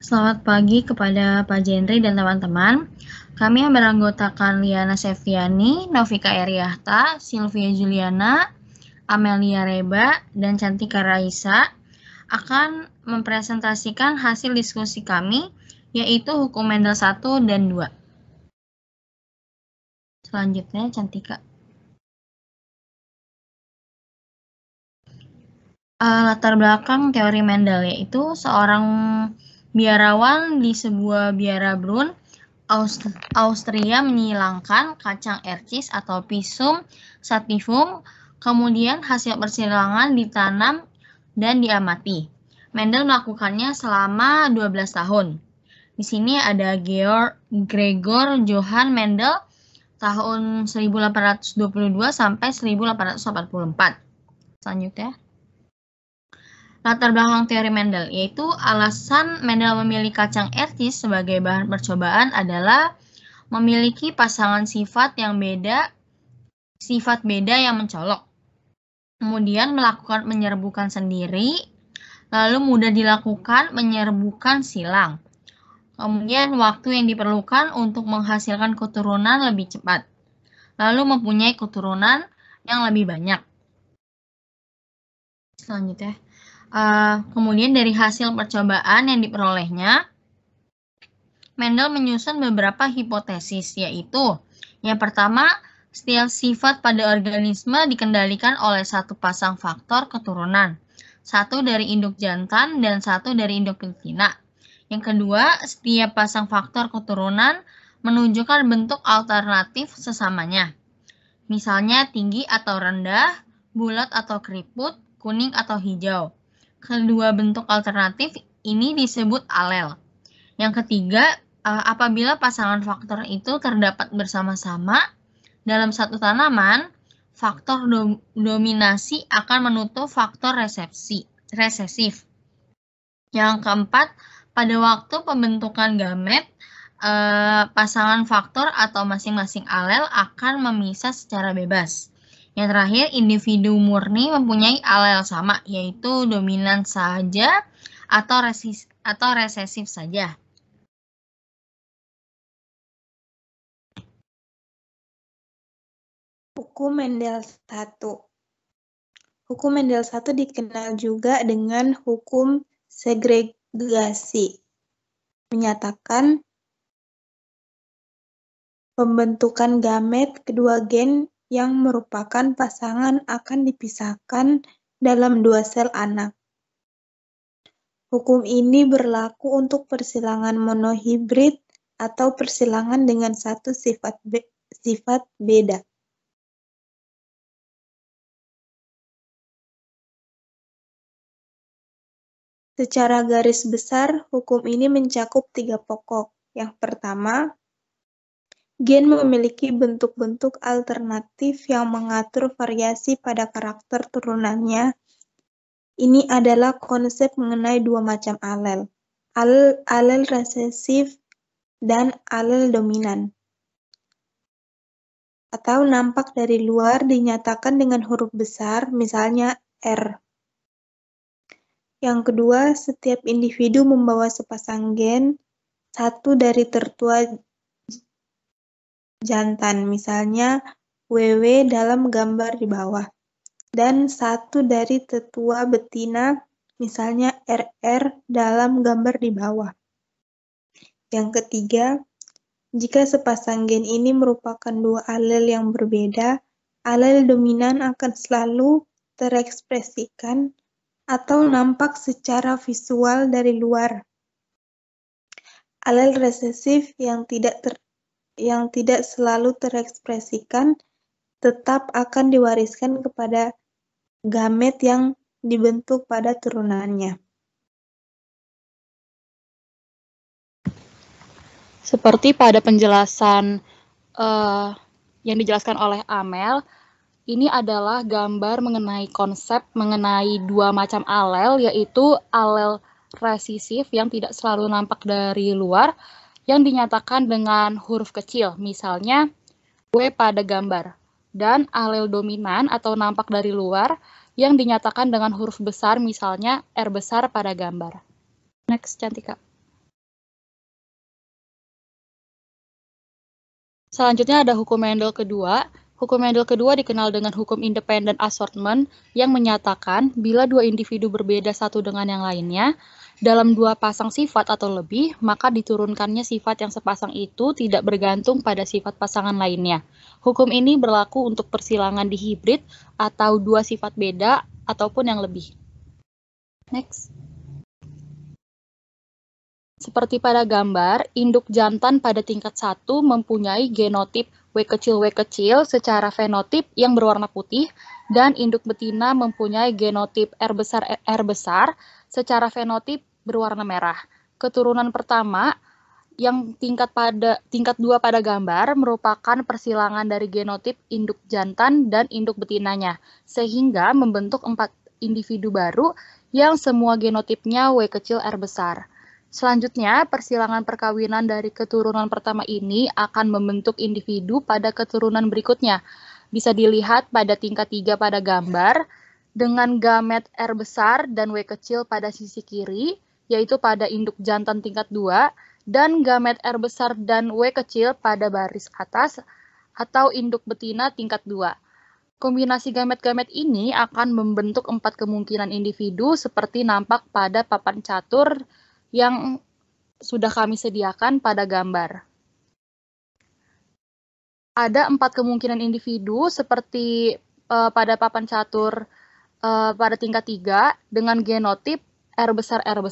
Selamat pagi kepada Pak Jendri dan teman-teman. Kami yang beranggotakan Liana Septiani, Novika Eriahta, Sylvia Juliana, Amelia Reba, dan Cantika Raisa akan mempresentasikan hasil diskusi kami, yaitu hukum Mendel 1 dan 2. Selanjutnya, Cantika. Latar belakang teori Mendel, yaitu seorang biarawan di sebuah biara Brunn, Austria menyilangkan kacang ercis atau Pisum sativum, kemudian hasil persilangan ditanam dan diamati. Mendel melakukannya selama 12 tahun. Di sini ada Gregor Johann Mendel tahun 1822 sampai 1884. Selanjutnya. Latar belakang teori Mendel, yaitu alasan Mendel memilih kacang ercis sebagai bahan percobaan adalah memiliki pasangan sifat beda yang mencolok. Kemudian melakukan penyerbukan sendiri, lalu mudah dilakukan penyerbukan silang. Kemudian waktu yang diperlukan untuk menghasilkan keturunan lebih cepat. Lalu mempunyai keturunan yang lebih banyak. Selanjutnya. Kemudian dari hasil percobaan yang diperolehnya, Mendel menyusun beberapa hipotesis, yaitu yang pertama, setiap sifat pada organisme dikendalikan oleh satu pasang faktor keturunan, satu dari induk jantan dan satu dari induk betina. Yang kedua, setiap pasang faktor keturunan menunjukkan bentuk alternatif sesamanya, misalnya tinggi atau rendah, bulat atau keriput, kuning atau hijau. Kedua bentuk alternatif ini disebut alel. Yang ketiga, apabila pasangan faktor itu terdapat bersama-sama dalam satu tanaman, faktor dominasi akan menutup faktor resesif. Yang keempat, pada waktu pembentukan gamet, pasangan faktor atau masing-masing alel akan memisah secara bebas. Yang terakhir, individu murni mempunyai alel sama, yaitu dominan saja atau resesif saja. Hukum Mendel 1. Hukum Mendel 1 dikenal juga dengan hukum segregasi. Menyatakan pembentukan gamet kedua gen yang merupakan pasangan akan dipisahkan dalam dua sel anak. Hukum ini berlaku untuk persilangan monohibrid atau persilangan dengan satu sifat beda. Secara garis besar, hukum ini mencakup 3 pokok. Yang pertama, gen memiliki bentuk-bentuk alternatif yang mengatur variasi pada karakter turunannya. Ini adalah konsep mengenai dua macam alel, alel resesif dan alel dominan. Atau nampak dari luar dinyatakan dengan huruf besar, misalnya R. Yang kedua, setiap individu membawa sepasang gen, satu dari tertua jantan, misalnya WW dalam gambar di bawah, dan satu dari tetua betina, misalnya RR dalam gambar di bawah. Yang ketiga, jika sepasang gen ini merupakan dua alel yang berbeda, alel dominan akan selalu terekspresikan atau nampak secara visual dari luar. Alel resesif yang tidak selalu terekspresikan tetap akan diwariskan kepada gamet yang dibentuk pada turunannya. Seperti pada penjelasan yang dijelaskan oleh Amel, ini adalah gambar mengenai konsep mengenai dua macam alel, yaitu alel resesif yang tidak selalu nampak dari luar, yang dinyatakan dengan huruf kecil, misalnya W pada gambar, dan alel dominan atau nampak dari luar, yang dinyatakan dengan huruf besar, misalnya R besar pada gambar. Next, Cantika. Selanjutnya ada hukum Mendel kedua. Hukum Mendel kedua dikenal dengan hukum independent assortment yang menyatakan bila dua individu berbeda satu dengan yang lainnya, dalam dua pasang sifat atau lebih, maka diturunkannya sifat yang sepasang itu tidak bergantung pada sifat pasangan lainnya. Hukum ini berlaku untuk persilangan di hibrid atau dua sifat beda ataupun yang lebih. Next. Seperti pada gambar, induk jantan pada tingkat 1 mempunyai genotip W kecil secara fenotip yang berwarna putih, dan induk betina mempunyai genotip R besar secara fenotip berwarna merah. Keturunan pertama yang tingkat 2 pada gambar merupakan persilangan dari genotip induk jantan dan induk betinanya, sehingga membentuk 4 individu baru yang semua genotipnya W kecil R besar. Selanjutnya, persilangan perkawinan dari keturunan pertama ini akan membentuk individu pada keturunan berikutnya. Bisa dilihat pada tingkat 3 pada gambar, dengan gamet R besar dan W kecil pada sisi kiri, yaitu pada induk jantan tingkat 2, dan gamet R besar dan W kecil pada baris atas, atau induk betina tingkat 2. Kombinasi gamet-gamet ini akan membentuk 4 kemungkinan individu seperti nampak pada papan catur yang sudah kami sediakan pada gambar. Ada 4 kemungkinan individu seperti pada papan catur pada tingkat 3 dengan genotip R besar, R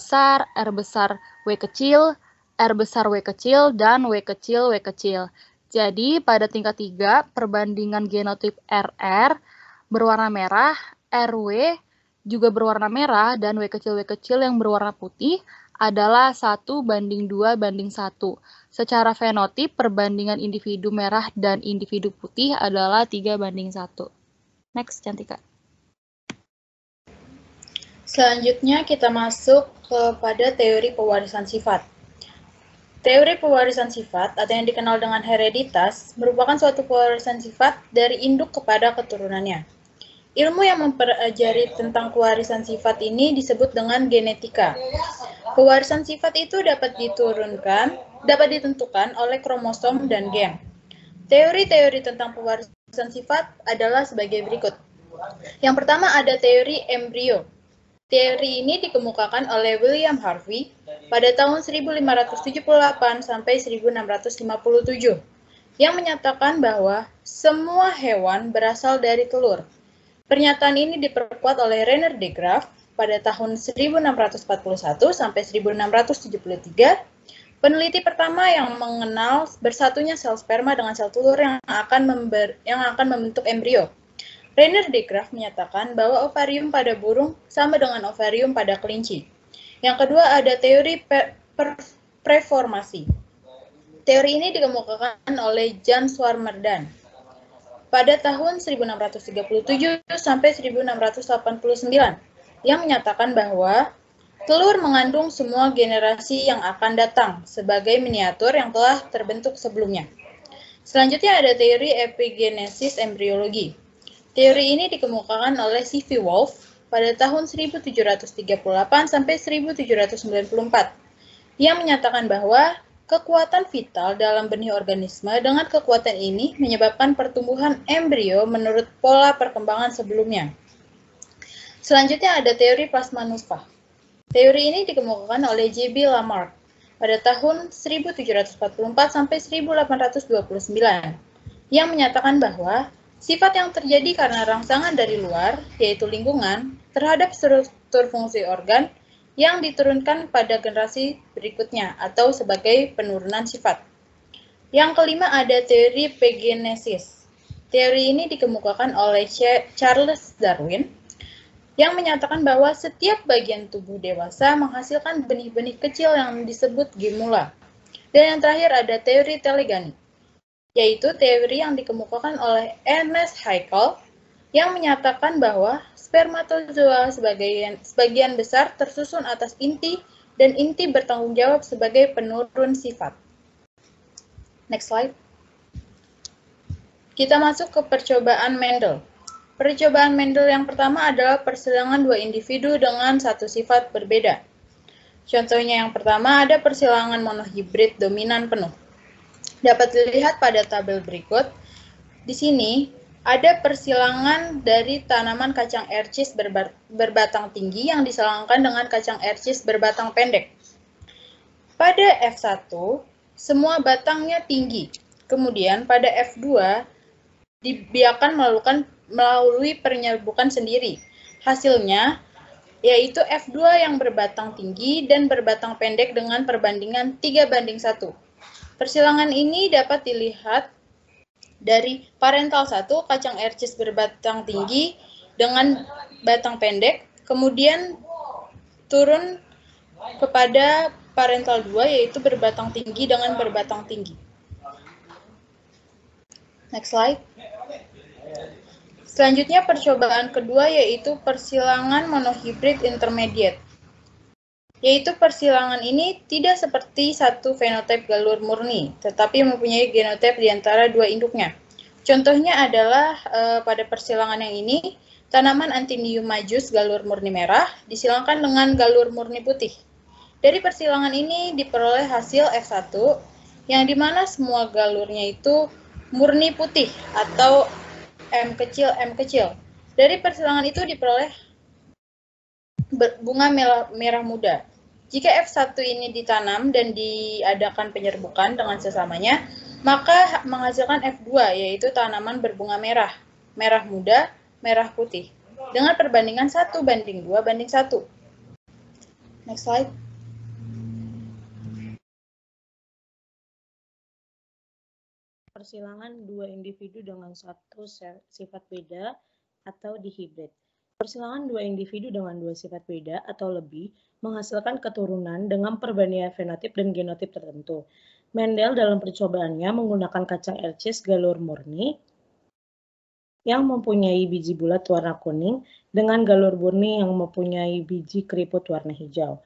besar W kecil, R besar W kecil, dan W kecil, W kecil. Jadi pada tingkat 3 perbandingan genotip RR berwarna merah, RW juga berwarna merah, dan W kecil yang berwarna putih adalah 1:2:1. Secara fenotip, perbandingan individu merah dan individu putih adalah 3:1. Next, Cantika. Selanjutnya kita masuk kepada teori pewarisan sifat. Teori pewarisan sifat, atau yang dikenal dengan hereditas, merupakan suatu pewarisan sifat dari induk kepada keturunannya. Ilmu yang mempelajari tentang pewarisan sifat ini disebut dengan genetika. Pewarisan sifat itu dapat ditentukan oleh kromosom dan gen. Teori-teori tentang pewarisan sifat adalah sebagai berikut. Yang pertama ada teori embrio. Teori ini dikemukakan oleh William Harvey pada tahun 1578 sampai 1657, yang menyatakan bahwa semua hewan berasal dari telur. Pernyataan ini diperkuat oleh René de Graaf pada tahun 1641 sampai 1673, peneliti pertama yang mengenal bersatunya sel sperma dengan sel telur yang akan membentuk embrio. René de Graaf menyatakan bahwa ovarium pada burung sama dengan ovarium pada kelinci. Yang kedua ada teori preformasi. Teori ini dikemukakan oleh Jan Swammerdam pada tahun 1637 sampai 1689, yang menyatakan bahwa telur mengandung semua generasi yang akan datang sebagai miniatur yang telah terbentuk sebelumnya. Selanjutnya ada teori epigenesis embriologi. Teori ini dikemukakan oleh C.V. Wolf pada tahun 1738 sampai 1794, yang menyatakan bahwa kekuatan vital dalam benih organisme dengan kekuatan ini menyebabkan pertumbuhan embrio menurut pola perkembangan sebelumnya. Selanjutnya ada teori plasma nutfah. Teori ini dikemukakan oleh J.B. Lamarck pada tahun 1744 sampai 1829, yang menyatakan bahwa sifat yang terjadi karena rangsangan dari luar, yaitu lingkungan, terhadap struktur fungsi organ yang diturunkan pada generasi berikutnya atau sebagai penurunan sifat. Yang kelima ada teori pegenesis. Teori ini dikemukakan oleh Charles Darwin yang menyatakan bahwa setiap bagian tubuh dewasa menghasilkan benih-benih kecil yang disebut gemula. Dan yang terakhir ada teori telegani, yaitu teori yang dikemukakan oleh Ernest Haeckel yang menyatakan bahwa spermatozoa sebagian besar tersusun atas inti dan inti bertanggung jawab sebagai penurun sifat. Next slide. Kita masuk ke percobaan Mendel. Percobaan Mendel yang pertama adalah persilangan dua individu dengan satu sifat berbeda. Contohnya yang pertama ada persilangan monohibrid dominan penuh. Dapat dilihat pada tabel berikut. Di sini ada persilangan dari tanaman kacang ercis berbatang tinggi yang disilangkan dengan kacang ercis berbatang pendek. Pada F1, semua batangnya tinggi. Kemudian pada F2, dibiarkan melalui penyerbukan sendiri. Hasilnya, yaitu F2 yang berbatang tinggi dan berbatang pendek dengan perbandingan 3:1. Persilangan ini dapat dilihat dari parental 1, kacang ercis berbatang tinggi dengan batang pendek, kemudian turun kepada parental 2, yaitu berbatang tinggi dengan berbatang tinggi. Next slide. Selanjutnya percobaan kedua yaitu persilangan monohibrid intermediate. Yaitu persilangan ini tidak seperti satu fenotip galur murni, tetapi mempunyai genotip di antara dua induknya. Contohnya adalah pada persilangan yang ini, tanaman Anthinium majus galur murni merah disilangkan dengan galur murni putih. Dari persilangan ini diperoleh hasil F1, yang dimana semua galurnya itu murni putih atau M kecil. Dari persilangan itu diperoleh bunga merah muda. Jika F1 ini ditanam dan diadakan penyerbukan dengan sesamanya, maka menghasilkan F2, yaitu tanaman berbunga merah, merah muda, merah putih, dengan perbandingan 1:2:1. Next slide. Persilangan dua individu dengan satu sifat beda atau dihibrid. Persilangan dua individu dengan dua sifat beda atau lebih menghasilkan keturunan dengan perbandingan fenotip dan genotip tertentu. Mendel dalam percobaannya menggunakan kacang ercis galur murni yang mempunyai biji bulat warna kuning dengan galur murni yang mempunyai biji keriput warna hijau.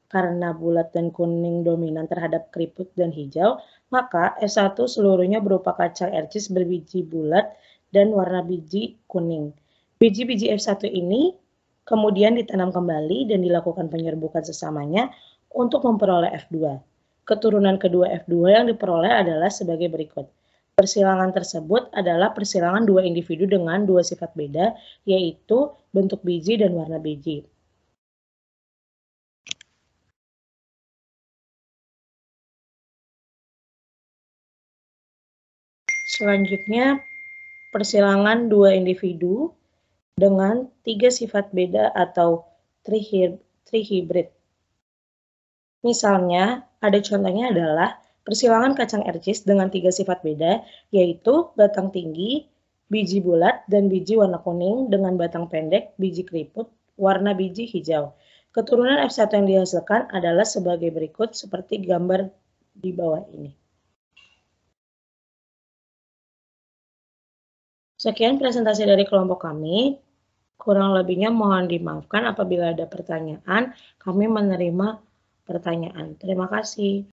Karena bulat dan kuning dominan terhadap keriput dan hijau, maka S1 seluruhnya berupa kacang ercis berbiji bulat dan warna biji kuning. Biji-biji F1 ini kemudian ditanam kembali dan dilakukan penyerbukan sesamanya untuk memperoleh F2. Keturunan kedua F2 yang diperoleh adalah sebagai berikut. Persilangan tersebut adalah persilangan dua individu dengan dua sifat beda, yaitu bentuk biji dan warna biji. Selanjutnya, persilangan dua individu dengan tiga sifat beda atau trihibrid. Misalnya, ada contohnya adalah persilangan kacang ercis dengan tiga sifat beda, yaitu batang tinggi, biji bulat, dan biji warna kuning dengan batang pendek, biji keriput, warna biji hijau. Keturunan F1 yang dihasilkan adalah sebagai berikut seperti gambar di bawah ini. Sekian presentasi dari kelompok kami. Kurang lebihnya mohon dimaafkan apabila ada pertanyaan. Kami menerima pertanyaan. Terima kasih.